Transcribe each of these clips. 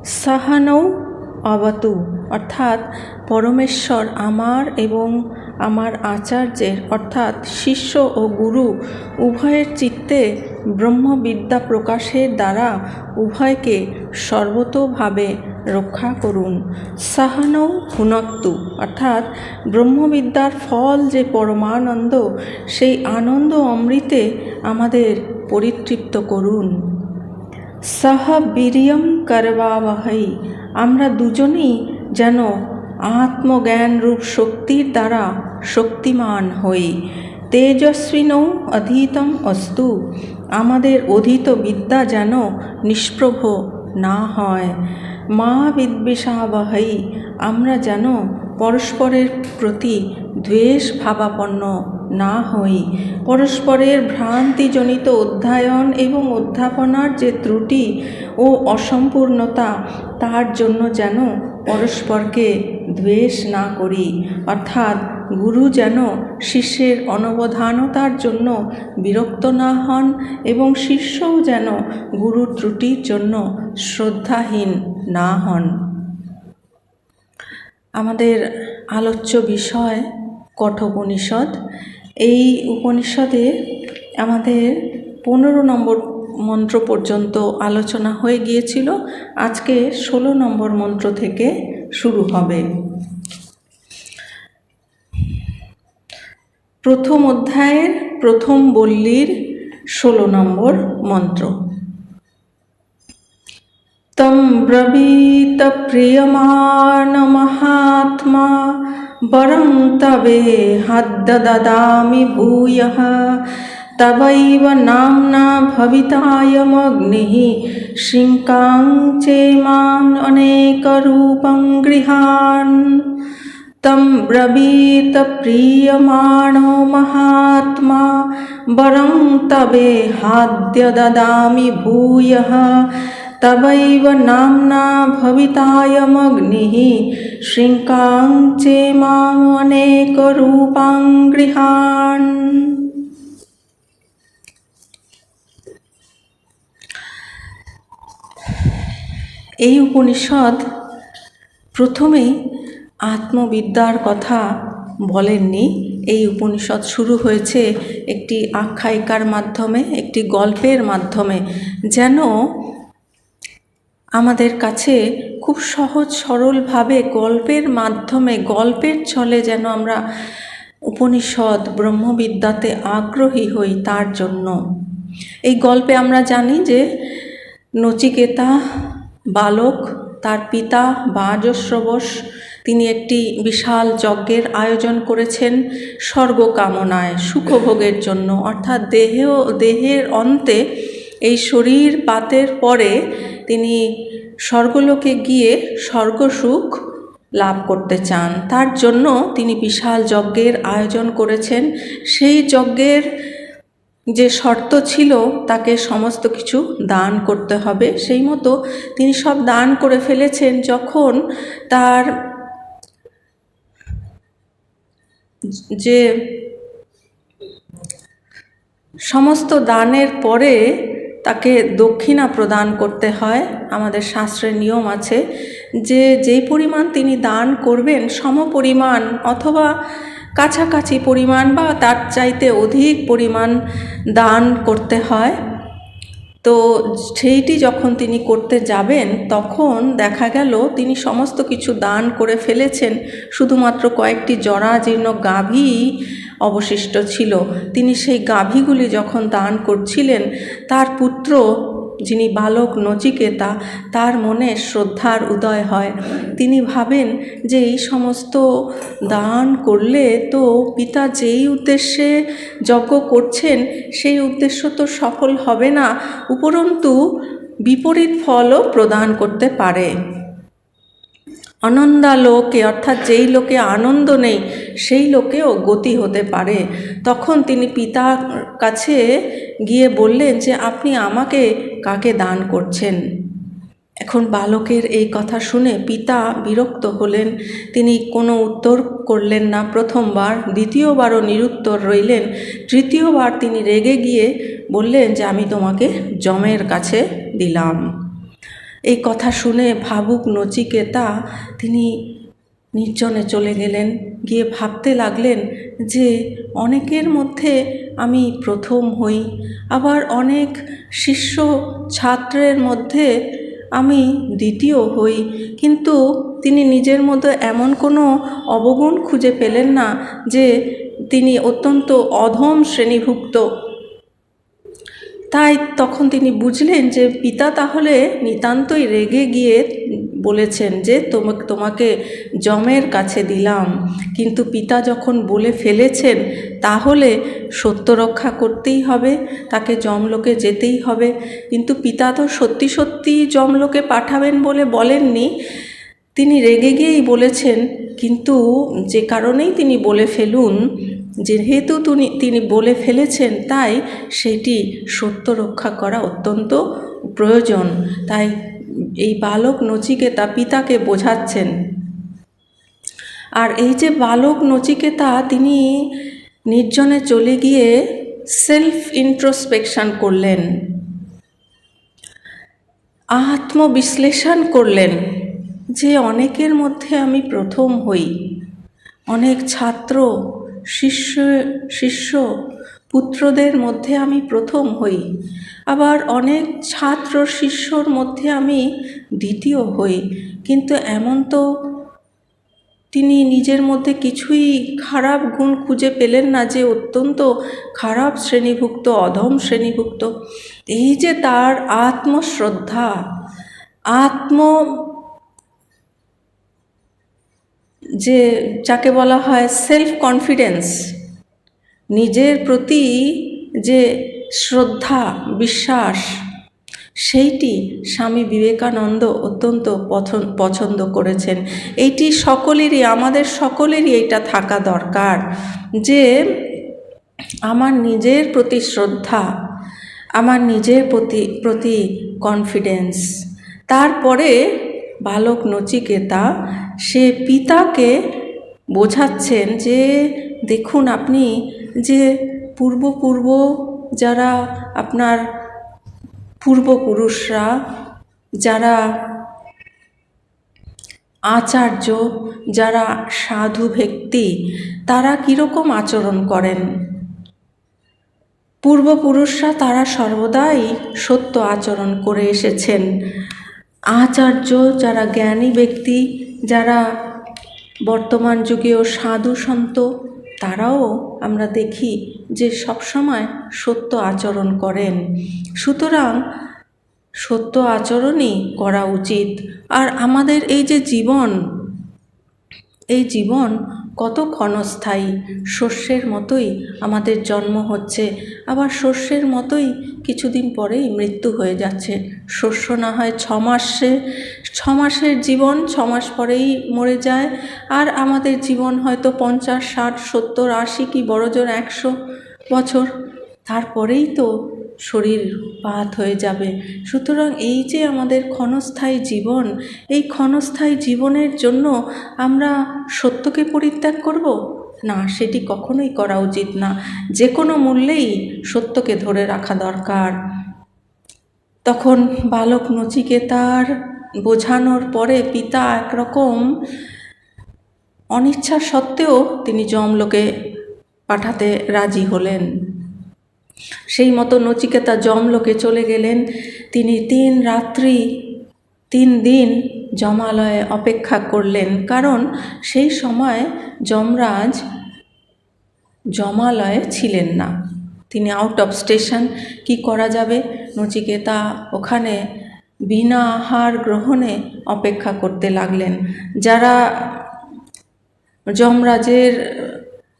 সাহানৌ অবতু অর্থাৎ পরমেশ্বর আমার এবং আমার আচার্যের অর্থাৎ শিষ্য ও গুরু উভয়ের চিত্তে ব্রহ্মবিদ্যা প্রকাশের দ্বারা উভয়কে সর্বতোভাবে রক্ষা করুন। সাহানৌ ভুনক্তু অর্থাৎ ব্রহ্মবিদ্যার ফল যে পরমানন্দ, সেই আনন্দ অমৃতে আমাদের পরিতৃপ্ত করুন। সহ বীর্যং করবাবহৈ আমরা দুজনেই যেন আত্মজ্ঞান রূপ শক্তির দ্বারা শক্তিমান হই। তেজস্বিনৌ অধীতম অস্তু আমাদের অধীত বিদ্যা যেন নিষ্প্রভ না হয়। মা বিদ্বেষাবহৈ আমরা যেন পরস্পরের প্রতি দ্বেষ ভাবাপন্ন না হই। পরস্পরের ভ্রান্তিজনিত অধ্যয়ন এবং অধ্যাপনার যে ত্রুটি ও অসম্পূর্ণতা, তার জন্য যেন পরস্পরকে দ্বেষ না করি। অর্থাৎ গুরু যেন শিষ্যের অনবধানতার জন্য বিরক্ত না হন এবং শিষ্যও যেন গুরুর ত্রুটির জন্য শ্রদ্ধাহীন না হন। আমাদের আলোচ্য বিষয় কঠোপনিষদ। এই উপনিষদে আমাদের 15 নম্বর মন্ত্র পর্যন্ত আলোচনা হয়ে গিয়েছিল। আজকে 16 নম্বর মন্ত্র থেকে শুরু হবে। প্রথম অধ্যায়ের প্রথম বল্লীর 16 নম্বর মন্ত্র। তম ব্রবীত প্রিয়মান মহাত্মা বরং তবে হাদ্য দদামি ভূয়ঃ তবৈব নাম্না ভবিতায়মগ্নিঃ শৃঙ্কাং চেমান অনেকরূপং গৃহান। তম ব্রবীত প্রিয়মাণো মহাত্মা বরং তবে হাদ্য দদামি ভূয়ঃ তবৈব নাম্না ভবিতায়মগ্নিঃ শৃঙ্কাং চেমাম অনেকরূপং গৃহান। এই উপনিষদ প্রথমেই আত্মবিদ্যার কথা বলেননি। এই উপনিষদ শুরু হয়েছে একটি আখ্যায়িকার মাধ্যমে, একটি গল্পের মাধ্যমে, যেন আমাদের কাছে খুব সহজ সরলভাবে গল্পের মাধ্যমে, গল্পের ছলে যেন আমরা উপনিষদ ব্রহ্মবিদ্যাতে আগ্রহী হই, তার জন্য। এই গল্পে আমরা জানি যে নচিকেতা বালক, তার পিতা বাজশ্রবস, তিনি একটি বিশাল যজ্ঞের আয়োজন করেছেন স্বর্গ কামনায়, সুখভোগের জন্য। অর্থাৎ দেহের অন্তে, এই শরীর পাতের পরে তিনি স্বর্গলোকে গিয়ে স্বর্গসুখ লাভ করতে চান। তার জন্য তিনি বিশাল যজ্ঞের আয়োজন করেছেন। সেই যজ্ঞের যে শর্ত ছিল, তাকে সমস্ত কিছু দান করতে হবে। সেই মতো তিনি সব দান করে ফেলেছেন। যখন তার যে সমস্ত দানের পরে তাকে দক্ষিণা প্রদান করতে হয়, আমাদের শাস্ত্রের নিয়ম আছে যে যেই পরিমাণ তিনি দান করবেন সমপরিমাণ অথবা কাছাকাছি পরিমাণ বা তার চাইতে অধিক পরিমাণ দান করতে হয়। তো সেইটি যখন তিনি করতে যাবেন, তখন দেখা গেল তিনি সমস্ত কিছু দান করে ফেলেছেন, শুধুমাত্র কয়েকটি জরাজীর্ণ গাভী অবশিষ্ট ছিল। তিনি সেই গাভীগুলি যখন দান করছিলেন, তার পুত্র যিনি বালক নচিকেতা, তার মনে শ্রদ্ধার উদয় হয়। তিনি ভাবেন যে এই সমস্ত দান করলে তো পিতা যেই উদ্দেশ্যে যজ্ঞ করছেন সেই উদ্দেশ্য তো সফল হবে না, উপরন্তু বিপরীত ফলও প্রদান করতে পারে। অনন্দালোকে অর্থাৎ যেই লোকে আনন্দ নেই সেই লোকেও গতি হতে পারে। তখন তিনি পিতার কাছে গিয়ে বললেন যে আপনি আমাকে কাকে দান করছেন। এখন বালকের এই কথা শুনে পিতা বিরক্ত হলেন। তিনি কোনো উত্তর করলেন না প্রথমবার, দ্বিতীয়বারও নিরুত্তর রইলেন। তৃতীয়বার তিনি রেগে গিয়ে বললেন যে আমি তোমাকে যমের কাছে দিলাম। এই কথা শুনে ভাবুক নচিকেতা তিনি নির্জনে চলে গেলেন, গিয়ে ভাবতে লাগলেন যে অনেকের মধ্যে আমি প্রথম হই, আবার অনেক শিষ্য ছাত্রের মধ্যে আমি দ্বিতীয় হই, কিন্তু তিনি নিজের মধ্যে এমন কোনো অবগুণ খুঁজে পেলেন না যে তিনি অত্যন্ত অধম শ্রেণীভুক্ত। তাই তখন তিনি বুঝলেন যে পিতা তাহলে নিতান্তই রেগে গিয়ে বলেছেন যে তোমাকে যমের কাছে দিলাম, কিন্তু পিতা যখন বলে ফেলেছেন তাহলে সত্য রক্ষা করতেই হবে, তাকে যমলোকে যেতেই হবে। কিন্তু পিতা তো সত্যি সত্যি যমলোকে পাঠাবেন বলে বলেননি, তিনি রেগে গিয়েই বলেছেন। কিন্তু যে কারণেই তিনি বলে ফেলুন, যেহেতু তিনি বলে ফেলেছেন, তাই সেটি সত্য রক্ষা করা অত্যন্ত প্রয়োজন। তাই এই বালক নচিকেতা পিতাকে বোঝাচ্ছেন। আর এই যে বালক নচিকেতা তিনি নির্জনে চলে গিয়ে সেলফ ইন্ট্রোস্পেকশন করলেন, আত্মবিশ্লেষণ করলেন যে অনেকের মধ্যে আমি প্রথম হই, অনেক ছাত্র শিষ্য পুত্রদের মধ্যে আমি প্রথম হই, আবার অনেক ছাত্র শিষ্যর মধ্যে আমি দ্বিতীয় হই। কিন্তু এমন তো তিনি নিজের মধ্যে কিছুই খারাপ গুণ খুঁজে পেলেন না যে অত্যন্ত খারাপ শ্রেণীভুক্ত, অধম শ্রেণীভুক্ত। এই যে তার আত্মশ্রদ্ধা, যে যাকে বলা হয় সেলফ কনফিডেন্স, নিজের প্রতি যে শ্রদ্ধা বিশ্বাস, সেইটি স্বামী বিবেকানন্দ অত্যন্ত পছন্দ করেছেন। এইটি সকলেরই, আমাদের সকলেরই এইটা থাকা দরকার যে আমার নিজের প্রতি শ্রদ্ধা, আমার নিজের প্রতি কনফিডেন্স। তারপরে বালক নচিকেতা সে পিতাকে বোঝাচ্ছেন যে দেখুন, আপনি যে পূর্ব যারা আপনার পূর্বপুরুষরা, যারা আচার্য, যারা সাধু ব্যক্তি, তারা কীরকম আচরণ করেন। পূর্বপুরুষরা তারা সর্বদাই সত্য আচরণ করে এসেছেন। আচার্য যারা জ্ঞানী ব্যক্তি, যারা বর্তমান যুগেও সাধু সন্ত, তারাও আমরা দেখি যে সবসময় সত্য আচরণ করেন। সুতরাং সত্য আচরণই করা উচিত। আর আমাদের এই যে জীবন, এই জীবন কত ক্ষণস্থায়ী। শস্যের মতোই আমাদের জন্ম হচ্ছে, আবার শস্যের মতোই কিছুদিন পরেই মৃত্যু হয়ে যাচ্ছে। শস্য না হয় 6 মাসের জীবন, 6 মাস পরেই মরে যায়। আর আমাদের জীবন হয়তো 50, 60, 70, 80 কি বড়জোর 100 বছর, তারপরেই তো শরীর পাত হয়ে যাবে। সুতরাং এই যে আমাদের ক্ষণস্থায়ী জীবন, এই ক্ষণস্থায়ী জীবনের জন্য আমরা সত্যকে পরিত্যাগ করব না, সেটি কখনোই করা উচিত না। যে কোনো মূল্যেই সত্যকে ধরে রাখা দরকার। তখন বালক নচিকেতার বোঝানোর পরে পিতা একরকম অনিচ্ছা সত্ত্বেও তিনি যমলোকে পাঠাতে রাজি হলেন। সেই মতো নচিকেতা যমলোকে চলে গেলেন। তিনি 3 রাত্রি 3 দিন যমালয়ে অপেক্ষা করলেন, কারণ সেই সময় যমরাজ যমালয়ে ছিলেন না, তিনি আউট অফ স্টেশন। কি করা যাবে, নচিকেতা ওখানে বিনা আহার গ্রহণে অপেক্ষা করতে লাগলেন। যারা যমরাজের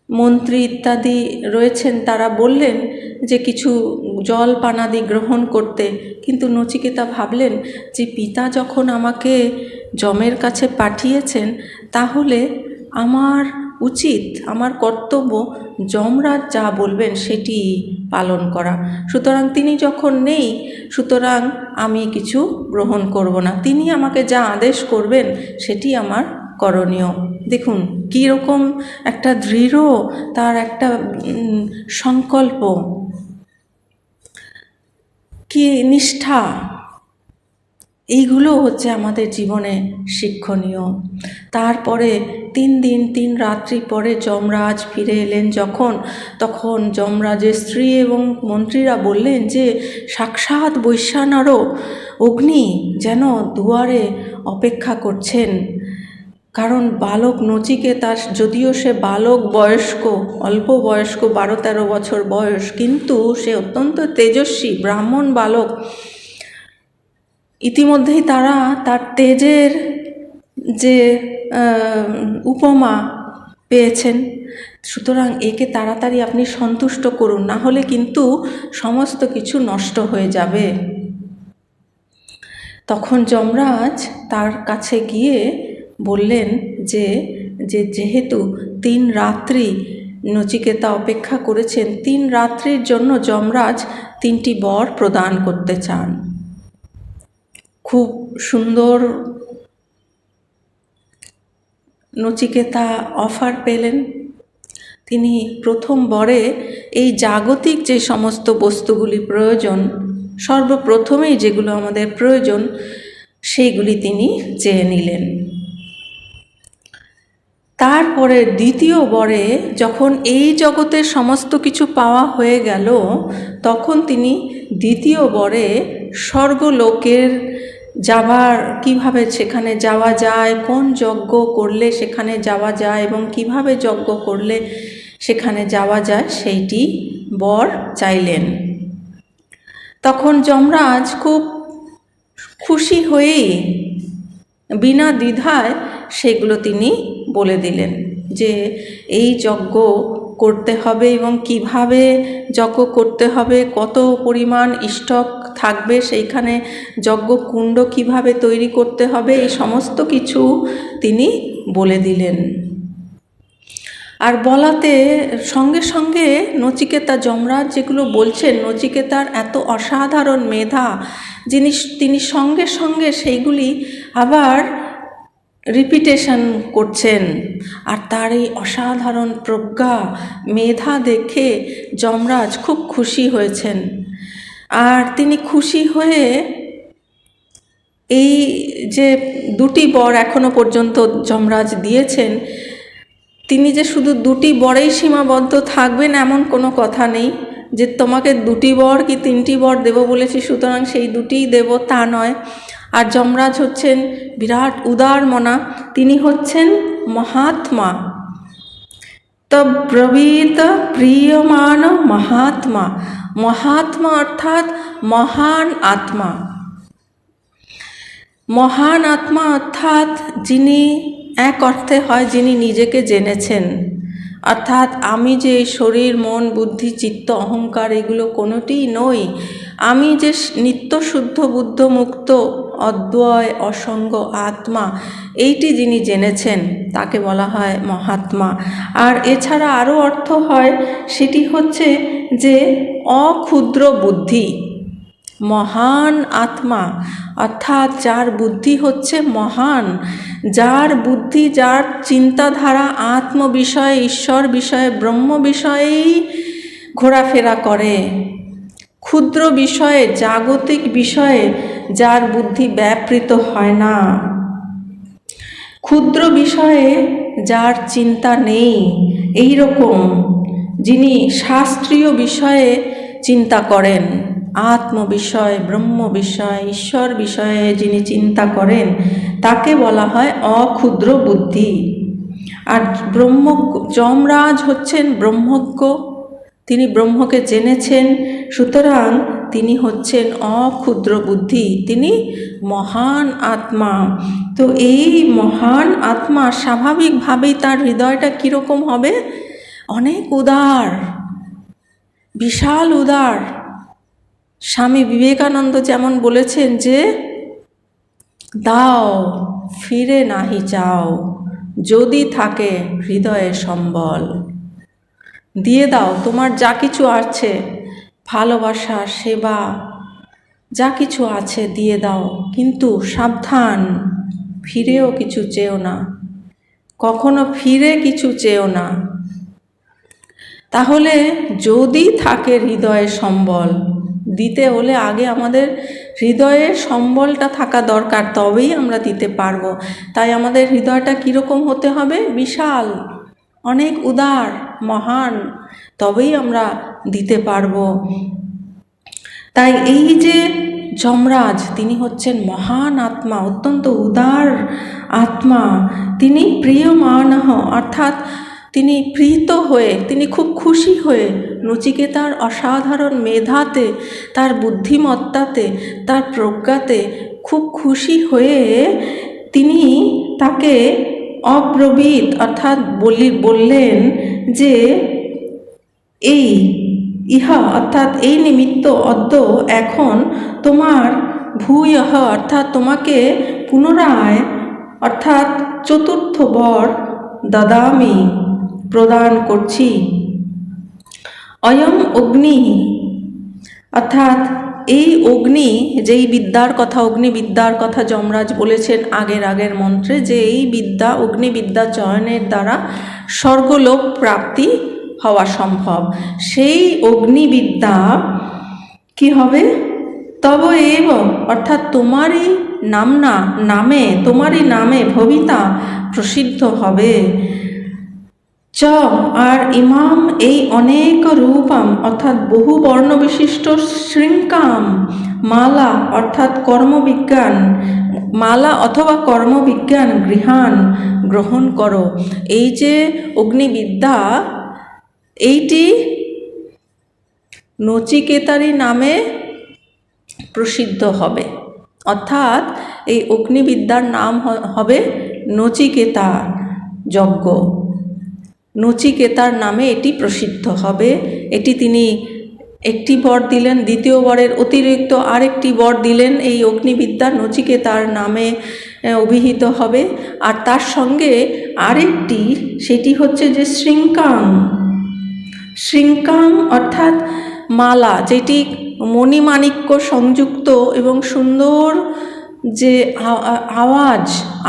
মন্ত্রী ইত্যাদি রয়েছেন তারা বললেন যে কিছু জল পানাদি গ্রহণ করতে, কিন্তু নচিকেতা ভাবলেন যে পিতা যখন আমাকে যমের কাছে পাঠিয়েছেন, তাহলে আমার উচিত, আমার কর্তব্য যমরাজ যা বলবেন সেটি পালন করা। সুতরাং তিনি যখন নেই, সুতরাং আমি কিছু গ্রহণ করব না। তিনি আমাকে যা আদেশ করবেন সেটি আমার করণীয়। দেখুন কীরকম একটা দৃঢ় তার একটা সংকল্প, কি নিষ্ঠা। এইগুলো হচ্ছে আমাদের জীবনে শিক্ষণীয়। তারপরে 3 দিন 3 রাত্রি পরে যমরাজ ফিরে এলেন তখন যমরাজের স্ত্রী এবং মন্ত্রীরা বললেন যে সাক্ষাৎ বৈশ্বানারও অগ্নি যেন দুয়ারে অপেক্ষা করছেন। কারণ বালক নচিকেতা, যদিও সে বালক বয়স্ক, অল্প বয়স্ক, 12-13 বছর বয়স, কিন্তু সে অত্যন্ত তেজস্বী ব্রাহ্মণ বালক। ইতিমধ্যেই তারা তার তেজের যে উপমা পেয়েছেন। সুতরাং একে তাড়াতাড়ি আপনি সন্তুষ্ট করুন, না হলে কিন্তু সমস্ত কিছু নষ্ট হয়ে যাবে। তখন যমরাজ তার কাছে গিয়ে বললেন যে যেহেতু 3 রাত্রি নচিকেতা অপেক্ষা করেছেন, 3 রাত্রির জন্য যমরাজ 3টি বর প্রদান করতে চান। খুব সুন্দর নচিকেতা অফার পেলেন। তিনি প্রথম বরে এই জাগতিক যে সমস্ত বস্তুগুলি প্রয়োজন, সর্বপ্রথমেই যেগুলো আমাদের প্রয়োজন, সেইগুলি তিনি চেয়ে নিলেন। তারপরে দ্বিতীয় বরে যখন এই জগতের সমস্ত কিছু পাওয়া হয়ে গেল, তখন তিনি দ্বিতীয় বরে স্বর্গলোকের যাবার, কিভাবে সেখানে যাওয়া যায়, কোন যজ্ঞ করলে সেখানে যাওয়া যায় এবং কিভাবে যজ্ঞ করলে সেখানে যাওয়া যায়, সেইটি বর চাইলেন। তখন যমরাজ খুব খুশি হয়েই বিনা দ্বিধায় সেগুলো তিনি বলে দিলেন যে এই যজ্ঞ করতে হবে এবং কিভাবে যজ্ঞ করতে হবে, কত পরিমাণ স্টক থাকবে সেইখানে, যজ্ঞ কুণ্ড কিভাবে তৈরি করতে হবে, এই সমস্ত কিছু তিনি বলে দিলেন। আর বলাতে সঙ্গে সঙ্গে নচিকেতা, যমরাজ যেগুলো বলছেন, নচিকেতার এত অসাধারণ মেধা, তিনি সঙ্গে সঙ্গে সেইগুলি আবার রিপিটেশন করছেন। আর তার এই অসাধারণ প্রজ্ঞা, মেধা দেখে যমরাজ খুব খুশি হয়েছেন। আর তিনি খুশি হয়ে এই যে 2টি বর এখনো পর্যন্ত যমরাজ দিয়েছেন, তিনি যে শুধু 2টি বরেই সীমাবদ্ধ থাকবেন এমন কোনো কথা নেই, যে তোমাকে 2টি বর কি 3টি বর দেব বলেছি সুতরাং সেই 2টিই দেব, তা নয়। আর যমরাজ হচ্ছেন বিরাট উদার মনা, তিনি হচ্ছেন মহাত্মা। তব্রবীত প্রিয়মান মহাত্মা। মহাত্মা অর্থাৎ মহান আত্মা। মহান আত্মা অর্থাৎ যিনি, এক অর্থে হয় যিনি নিজেকে জেনেছেন, অর্থাৎ আমি যে শরীর, মন, বুদ্ধি, চিত্ত, অহংকার এগুলো কোনোটিই নই, আমি যে নিত্য শুদ্ধ বুদ্ধ মুক্ত অদ্বয় অসঙ্গ আত্মা, এইটি যিনি জেনেছেন তাকে বলা হয় মহাত্মা। আর এছাড়া আরও অর্থ হয়, সেটি হচ্ছে যে অক্ষুদ্র বুদ্ধি। মহান আত্মা অর্থাৎ যার বুদ্ধি হচ্ছে মহান, যার বুদ্ধি, যার চিন্তাধারা আত্ম বিষয়ে, ঈশ্বর বিষয়ে, ব্রহ্ম বিষয়েই ঘোরাফেরা করে। ক্ষুদ্র বিষয়ে, জাগতিক বিষয়ে যার বুদ্ধি ব্যাপৃত হয় না, ক্ষুদ্র বিষয়ে যার চিন্তা নেই, এই রকম যিনি শাস্ত্রীয় বিষয়ে চিন্তা করেন, আত্ম বিষয়, ব্রহ্ম বিষয়, ঈশ্বর বিষয়ে যিনি চিন্তা করেন, তাকে বলা হয় অক্ষুদ্র বুদ্ধি। আর যমরাজ হচ্ছেন ব্রহ্মজ্ঞ, তিনি ব্রহ্মকে জেনেছেন, সুতরাং তিনি হচ্ছেন অক্ষুদ্র বুদ্ধি, তিনি মহান আত্মা। তো এই মহান আত্মা স্বাভাবিকভাবেই তার হৃদয়টা কীরকম হবে? অনেক উদার, বিশাল উদার। স্বামী বিবেকানন্দ যেমন বলেছেন যে দাও ফিরে নাহি চাও, যদি থাকে হৃদয়ে সম্বল। দিয়ে দাও, তোমার যা কিছু আছে, ভালোবাসা, সেবা, যা কিছু আছে দিয়ে দাও, কিন্তু সাবধান, ফিরেও কিছু চেও না, কখনো ফিরে কিছু চেও না। তাহলে যদি থাকে হৃদয়ে সম্বল, দিতে হলে আগে আমাদের হৃদয়ে সম্বলটা থাকা দরকার, তবেই আমরা দিতে পারবো। তাই আমাদের হৃদয়টা কীরকম হতে হবে? বিশাল, অনেক উদার, মহান, তবেই আমরা দিতে পারবো। তাই এই যে যমরাজ, তিনি হচ্ছেন মহান আত্মা, অত্যন্ত উদার আত্মা। তিনি প্রিয়মানহ, অর্থাৎ তিনি প্রীত হয়ে, তিনি খুব খুশি হয়ে নচিকেতার অসাধারণ মেধাতে, তার বুদ্ধিমত্তাতে, তার প্রজ্ঞাতে খুব খুশি হয়ে তিনি তাকে অব্রবীত, অর্থাৎ বললেন যে এই ইহা, অর্থাৎ এই নিমিত্ত অদ্য, এখন তোমার ভূয়ঃ, অর্থাৎ তোমাকে পুনরায়, অর্থাৎ চতুর্থ বর দদামি, প্রদান করছি। অয়ম অগ্নি, অর্থাৎ এই অগ্নি, যেই বিদ্যার কথা, অগ্নিবিদ্যার কথা যমরাজ বলেছেন আগের মন্ত্রে, যে এই বিদ্যা, অগ্নিবিদ্যা চয়নের দ্বারা স্বর্গলোক প্রাপ্তি হওয়া সম্ভব। সেই অগ্নিবিদ্যা কি হবে? তব এব, অর্থাৎ তোমারই তোমারই নামে ভবিতা, প্রসিদ্ধ হবে। চ, আর ইমাম, এই অনেক রূপম, অর্থাৎ বহু বর্ণ বিশিষ্ট শৃঙ্কাম, মালা, অর্থাৎ কর্মবিজ্ঞান, মালা অথবা কর্মবিজ্ঞান, গৃহান, গ্রহণ করো। এই যে অগ্নিবিদ্যা, এইটি নচিকেতারই নামে প্রসিদ্ধ হবে, অর্থাৎ এই অগ্নিবিদ্যার নাম হবে নচিকেতা যজ্ঞ। নচিকেতার নামে এটি প্রসিদ্ধ হবে। এটি তিনি একটি বর দিলেন, দ্বিতীয় বরের অতিরিক্ত আরেকটি বর দিলেন, এই অগ্নিবিদ্যা নচিকেতার নামে অভিহিত হবে। আর তার সঙ্গে আরেকটি, সেটি হচ্ছে যে শৃঙ্কাং, অর্থাৎ মালা, যেটি মণিমাণিক্য সংযুক্ত এবং সুন্দর, যে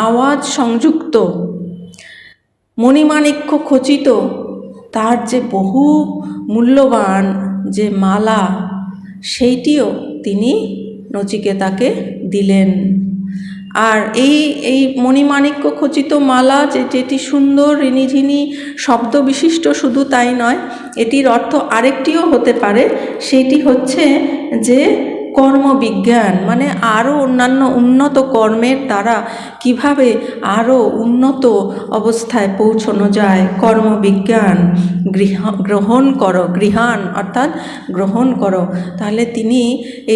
আওয়াজ সংযুক্ত, মণিমাণিক্য খচিত, তার যে বহু মূল্যবান যে মালা, সেইটিও তিনি নচিকেতাকে দিলেন। আর এই মণিমাণিক্য খচিত মালা, যেটি সুন্দর ঋণিঝিনি শব্দ বিশিষ্ট, শুধু তাই নয়, এটির অর্থ আরেকটিও হতে পারে। সেটি হচ্ছে যে কর্মবিজ্ঞান, মানে আরও অন্যান্য উন্নত কর্মের দ্বারা কিভাবে আরও উন্নত অবস্থায় পৌঁছানো যায়। কর্মবিজ্ঞান গ্রহণ করো, গৃহান, অর্থাৎ গ্রহণ করো। তাহলে তিনি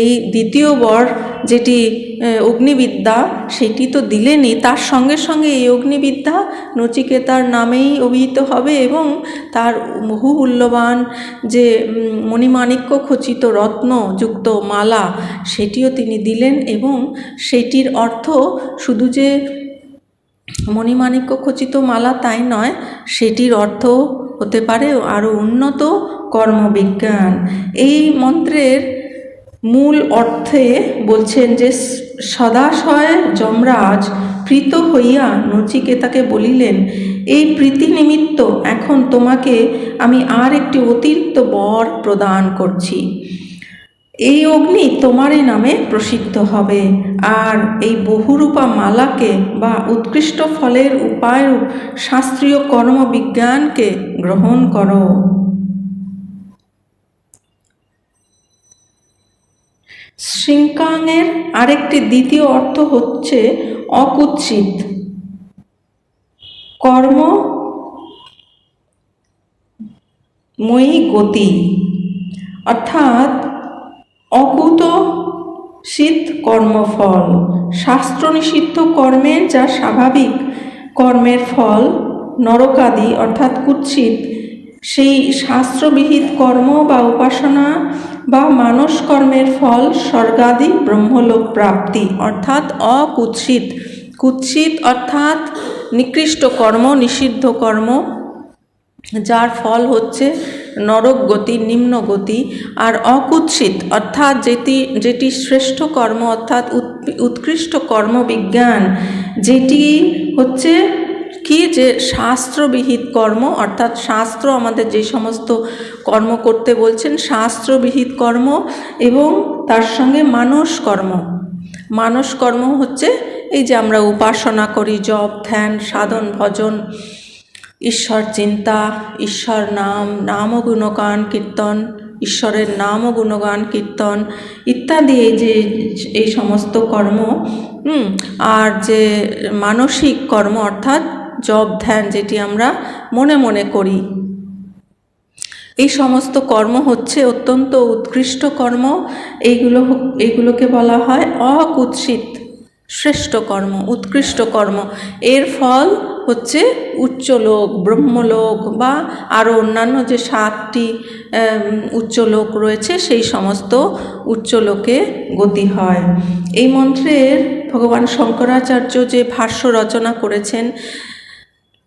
এই দ্বিতীয় বর, যেটি অগ্নিবিদ্যা, সেটি তো দিলেনই, তার সঙ্গে সঙ্গে এই অগ্নিবিদ্যা নচিকেতার নামেই অভিহিত হবে এবং তার বহু মূল্যবান যে মণিমাণিক্য খচিত রত্নযুক্ত মালা, সেটিও তিনি দিলেন। এবং সেটির অর্থ শুধু যে মণিমাণিক্য খচিত মালা তাই নয়, সেটির অর্থ হতে পারে আরও উন্নত কর্মবিজ্ঞান। এই মন্ত্রের মূল অর্থে বলছেন যে সদাশয় যমরাজ প্রীত হইয়া নচিকেতাকে বলিলেন, এই প্রীতি নিমিত্ত এখন তোমাকে আমি আর একটি অতিরিক্ত বর প্রদান করছি। এই অগ্নি তোমারই নামে প্রসিদ্ধ হবে, আর এই বহুরূপা মালাকে বা উৎকৃষ্ট ফলের উপায়রূপ শাস্ত্রীয় কর্মবিজ্ঞানকে গ্রহণ করো। শৃঙ্কাঙের আরেকটি দ্বিতীয় অর্থ হচ্ছে অকুৎসিত, কর্মময়ী গতি, অর্থাৎ অকুৎসিত কর্মফল, শাস্ত্র নিষিদ্ধ কর্মের যা স্বাভাবিক কর্মের ফল নরকাদি, অর্থাৎ কুৎসিত, সেই শাস্ত্রবিহিত কর্ম বা উপাসনা বা মানস কর্মের ফল স্বর্গাদি ব্রহ্মলোক প্রাপ্তি, অর্থাৎ অকুৎসিত। কুৎসিত অর্থাৎ নিকৃষ্ট কর্ম, নিষিদ্ধ কর্ম, যার ফল হচ্ছে নরক গতি, নিম্ন গতি। আর অকুৎসিত অর্থাৎ যেটি শ্রেষ্ঠ কর্ম, অর্থাৎ উৎকৃষ্ট কর্মবিজ্ঞান, যেটি হচ্ছে কি, যে শাস্ত্রবিহিত কর্ম, অর্থাৎ শাস্ত্র আমাদের যে সমস্ত কর্ম করতে বলছেন শাস্ত্রবিহিত কর্ম, এবং তার সঙ্গে মানস কর্ম। মানস কর্ম হচ্ছে এই যে আমরা উপাসনা করি, জপ ধ্যান সাধন ভজন, ঈশ্বর চিন্তা, ঈশ্বর নাম, নাম ও গুণগান কীর্তন, ঈশ্বরের নাম ও গুণগান কীর্তন ইত্যাদি, এই সমস্ত কর্ম। আর যে মানসিক কর্ম অর্থাৎ জপ ধ্যান, যেটি আমরা মনে মনে করি, এই সমস্ত কর্ম হচ্ছে অত্যন্ত উৎকৃষ্ট কর্ম। এইগুলোকে বলা হয় অকুৎসিত শ্রেষ্ঠ কর্ম, উৎকৃষ্ট কর্ম। এর ফল হচ্ছে উচ্চলোক, ব্রহ্মলোক বা আরও অন্যান্য যে 7টি উচ্চলোক রয়েছে, সেই সমস্ত উচ্চলোকে গতি হয়। এই মন্ত্রের ভগবান শঙ্করাচার্য যে ভাষ্য রচনা করেছেন,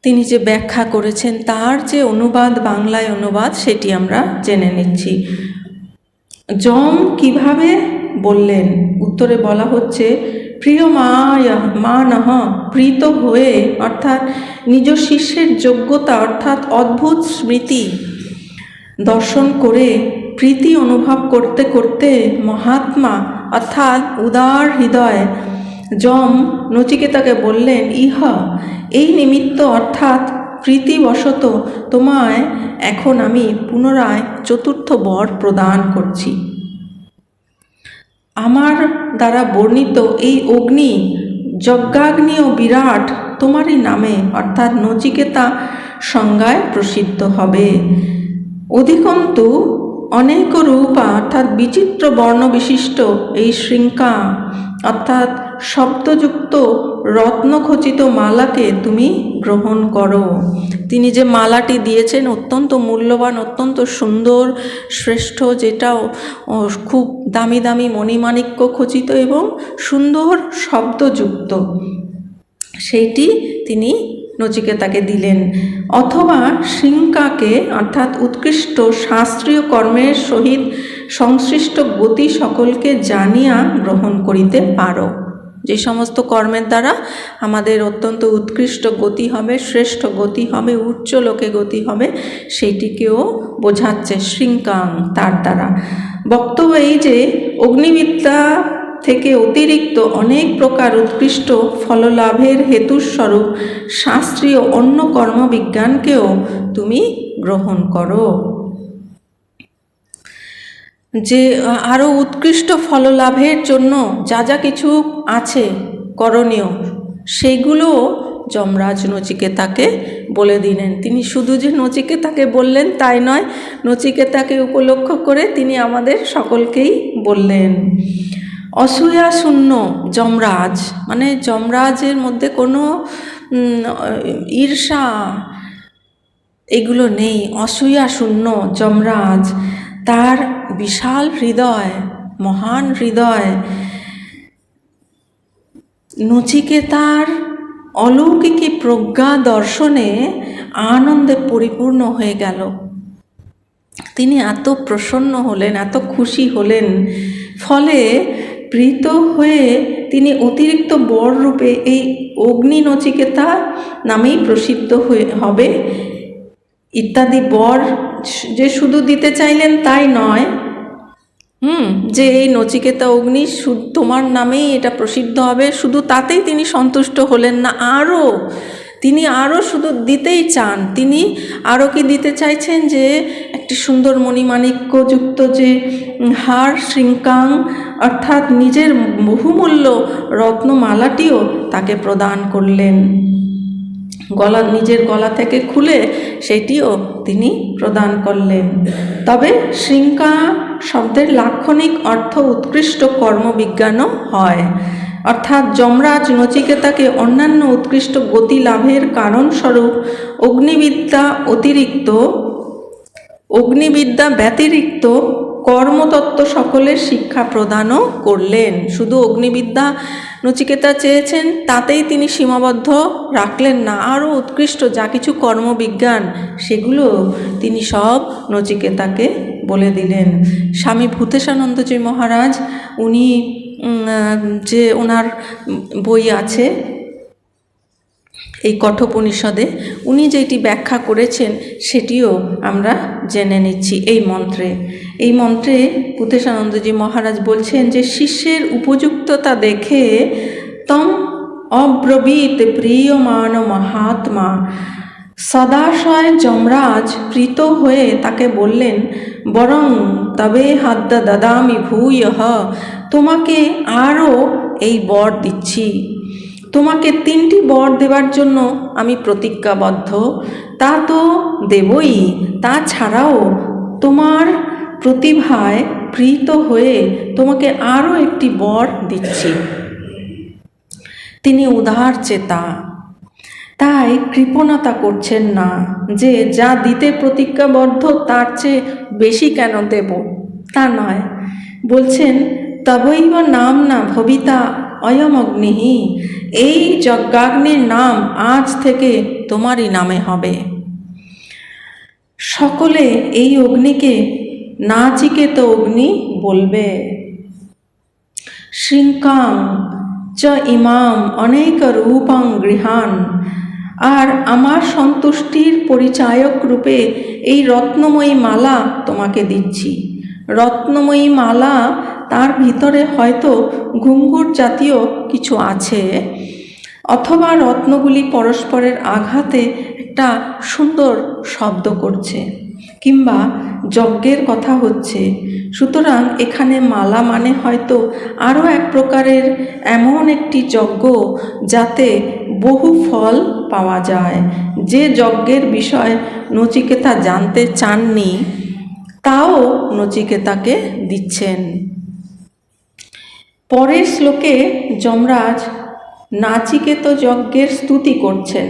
তিনি যে ব্যাখ্যা করেছেন, তার যে অনুবাদ, বাংলায় অনুবাদ, সেটি আমরা জেনে নিচ্ছি। যম কিভাবে বললেন? উত্তরে বলা হচ্ছে, প্রিয় মানহ, প্রীত হয়ে, অর্থাৎ নিজ শিষ্যের যোগ্যতা অর্থাৎ অদ্ভুত স্মৃতি দর্শন করে প্রীতি অনুভব করতে করতে মহাত্মা অর্থাৎ উদার হৃদয় যম নচিকেতাকে বললেন, ইহ এই নিমিত্ত অর্থাৎ প্রীতিবশত তোমায় এখন আমি পুনরায় 4র্থ বর প্রদান করছি। আমার দ্বারা বর্ণিত এই অগ্নি, যজ্ঞাগ্নি ও বিরাট তোমারই নামে অর্থাৎ নচিকেতা সংজ্ঞায় প্রসিদ্ধ হবে। অধিকন্তু অনেক রূপা অর্থাৎ বিচিত্র বর্ণবিশিষ্ট এই শৃঙ্খা অর্থাৎ শব্দযুক্ত রত্নখচিত মালাকে তুমি গ্রহণ করো। তিনি যে মালাটি দিয়েছেন অত্যন্ত মূল্যবান, অত্যন্ত সুন্দর, শ্রেষ্ঠ, যেটাও খুব দামি দামি মণিমাণিক্য খচিত এবং সুন্দর শব্দযুক্ত, সেইটি তিনি নচিকেতাকে দিলেন। অথবা শৃঙ্খাকে অর্থাৎ উৎকৃষ্ট শাস্ত্রীয় কর্মের সহিত সংশ্লিষ্ট গতি সকলকে জানিয়া গ্রহণ করিতে পারো। যে সমস্ত কর্মের দ্বারা আমাদের অত্যন্ত উৎকৃষ্ট গতি হবে, শ্রেষ্ঠ গতি হবে, উচ্চ লোকে গতি হবে, সেইটিকেও বোঝাচ্ছে শৃঙ্খাং তার দ্বারা। বক্তব্য এই যে অগ্নিবিদ্যা থেকে অতিরিক্ত অনেক প্রকার উৎকৃষ্ট ফললাভের হেতুস্বরূপ শাস্ত্রীয় অন্য কর্মবিজ্ঞানকেও তুমি গ্রহণ করো। যে আরও উৎকৃষ্ট ফললাভের জন্য যা যা কিছু আছে করণীয়, সেইগুলো যমরাজ নচিকেতাকে বলে দিলেন। তিনি শুধু যে নচিকেতাকে বললেন তাই নয়, নচিকেতাকে উপলক্ষ করে তিনি আমাদের সকলকেই বললেন। অসূয়া শূন্য যমরাজ, মানে যমরাজের মধ্যে কোনো ঈর্ষা এগুলো নেই। অসূয়া শূন্য যমরাজ, তার বিশাল হৃদয়, মহান হৃদয় নচিকেতার অলৌকিকী প্রজ্ঞা দর্শনে আনন্দে পরিপূর্ণ হয়ে গেল। তিনি এত প্রসন্ন হলেন, এত খুশি হলেন, ফলে প্রীত হয়ে তিনি অতিরিক্ত বর রূপে এই অগ্নি নচিকেতা নামেই প্রসিদ্ধ হবে ইত্যাদি বর যে শুধু দিতে চাইলেন তাই নয়, যে এই নচিকেতা অগ্নি তোমার নামেই এটা প্রসিদ্ধ হবে, শুধু তাতেই তিনি সন্তুষ্ট হলেন না, তিনি আরও শুধু দিতেই চান। তিনি আরও কি দিতে চাইছেন, যে একটি সুন্দর মণিমাণিক্যযুক্ত যে হার শৃঙ্খাং অর্থাৎ নিজের বহুমূল্য রত্নমালাটিও তাকে প্রদান করলেন। নিজের গলা থেকে খুলে সেটিও তিনি প্রদান করলেন। তবে শৃঙ্খা শব্দের লাক্ষণিক অর্থ উৎকৃষ্ট কর্মবিজ্ঞানও হয়, অর্থাৎ যমরাজ নচিকেতাকে অন্যান্য উৎকৃষ্ট গতি লাভের কারণস্বরূপ অগ্নিবিদ্যা ব্যতিরিক্ত কর্মতত্ত্ব সকলের শিক্ষা প্রদানও করলেন। শুধু অগ্নিবিদ্যা নচিকেতা চেয়েছেন তাতেই তিনি সীমাবদ্ধ রাখলেন না, আরও উৎকৃষ্ট যা কিছু কর্মবিজ্ঞান সেগুলো তিনি সব নচিকেতাকে বলে দিলেন। স্বামী ভূতেশানন্দজি মহারাজ, উনি যে ওনার বই আছে এই কঠোপনিষদে উনি যেটি ব্যাখ্যা করেছেন সেটিও আমরা জেনে নিচ্ছি এই মন্ত্রে। এই মন্ত্রে পুতেশানন্দজি মহারাজ বলছেন যে শিষ্যের উপযুক্ততা দেখে তম অব্রবীত প্রিয়মান মহাত্মা সদাশয় যমরাজ প্রীত হয়ে তাকে বললেন, বরং তবে হাদ্য দদামি ভূয়ঃ, তোমাকে আরও এই বর দিচ্ছি। তোমাকে 3টি বর দেওয়ার জন্য আমি প্রতিজ্ঞাবদ্ধ, তা তো দেবই, তাছাড়াও তোমার প্রতিভায় প্রীত হয়ে তোমাকে আরও একটি বর দিচ্ছি। তিনি উদার চেতা, তাই কৃপণতা করছেন না যে যা দিতে প্রতিজ্ঞাবদ্ধ তার চেয়ে বেশি কেন দেব, তা নয়। বলছেন তবৈব নাম না ভবিতা অয়ম অগ্নিহি, এই যজ্ঞাগ্নির নাম আজ থেকে তোমারই নামে হবে। সকলে এই অগ্নিকে নাচিকেত অগ্নি বলবে। শৃঙ্কাং চ ইমাম অনেক রূপং গৃহান, আর আমার সন্তুষ্টির পরিচায়ক রূপে এই রত্নময়ী মালা তোমাকে দিচ্ছি। রত্নময়ী মালা, তার ভিতরে হয়তো ঘুঙ্গুর জাতীয় কিছু আছে, অথবা রত্নগুলি পরস্পরের আঘাতে একটা সুন্দর শব্দ করছে, কিংবা যজ্ঞের কথা হচ্ছে। সুতরাং এখানে মালা মানে হয়তো আরও এক প্রকারের এমন একটি যজ্ঞ যাতে বহু ফল পাওয়া যায়। যে যজ্ঞের বিষয় নচিকেতা জানতে চাননি তাও নচিকেতাকে দিচ্ছেন। পরের শ্লোকে যমরাজ নাচিকেত যজ্ঞের স্তুতি করছেন,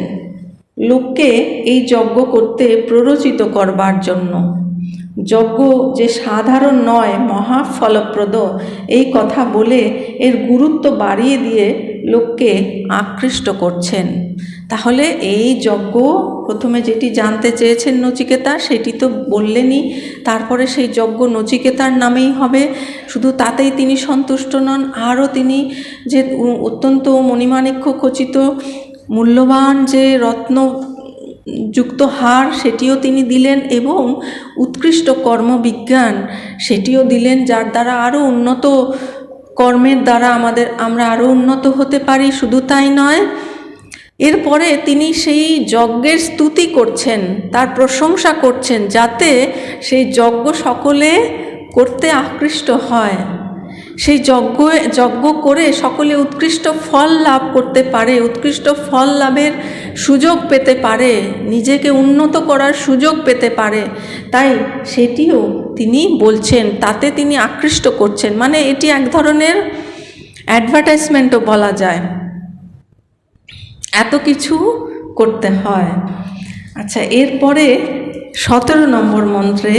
লোককে এই যজ্ঞ করতে প্ররোচিত করবার জন্য। যজ্ঞ যে সাধারণ নয়, মহাফলপ্রদ, এই কথা বলে এর গুরুত্ব বাড়িয়ে দিয়ে লোককে আকৃষ্ট করছেন। তাহলে এই যজ্ঞ প্রথমে যেটি জানতে চেয়েছেন নচিকেতা সেটি তো বললেনই, তারপরে সেই যজ্ঞ নচিকেতার নামেই হবে। শুধু তাতেই তিনি সন্তুষ্ট নন, আরও তিনি যে অত্যন্ত মণিমাণিক্য খচিত মূল্যবান যে রত্ন যুক্ত হার সেটিও তিনি দিলেন, এবং উৎকৃষ্ট কর্মবিজ্ঞান সেটিও দিলেন, যার দ্বারা আরও উন্নত কর্মের দ্বারা আমরা আরও উন্নত হতে পারি। শুধু তাই নয়, এরপরে তিনি সেই যজ্ঞের স্তুতি করছেন, তার প্রশংসা করছেন, যাতে সেই যজ্ঞ সকলে করতে আকৃষ্ট হয়, সেই যজ্ঞ করে সকলে উৎকৃষ্ট ফল লাভ করতে পারে, উৎকৃষ্ট ফল লাভের সুযোগ পেতে পারে, নিজেকে উন্নত করার সুযোগ পেতে পারে। তাই সেটিও তিনি বলছেন, তাতে তিনি আকৃষ্ট করছেন। মানে এটি এক ধরনের অ্যাডভার্টাইজমেন্টও বলা যায়, এত কিছু করতে হয়। আচ্ছা, এরপরে 17 নম্বর মন্ত্রে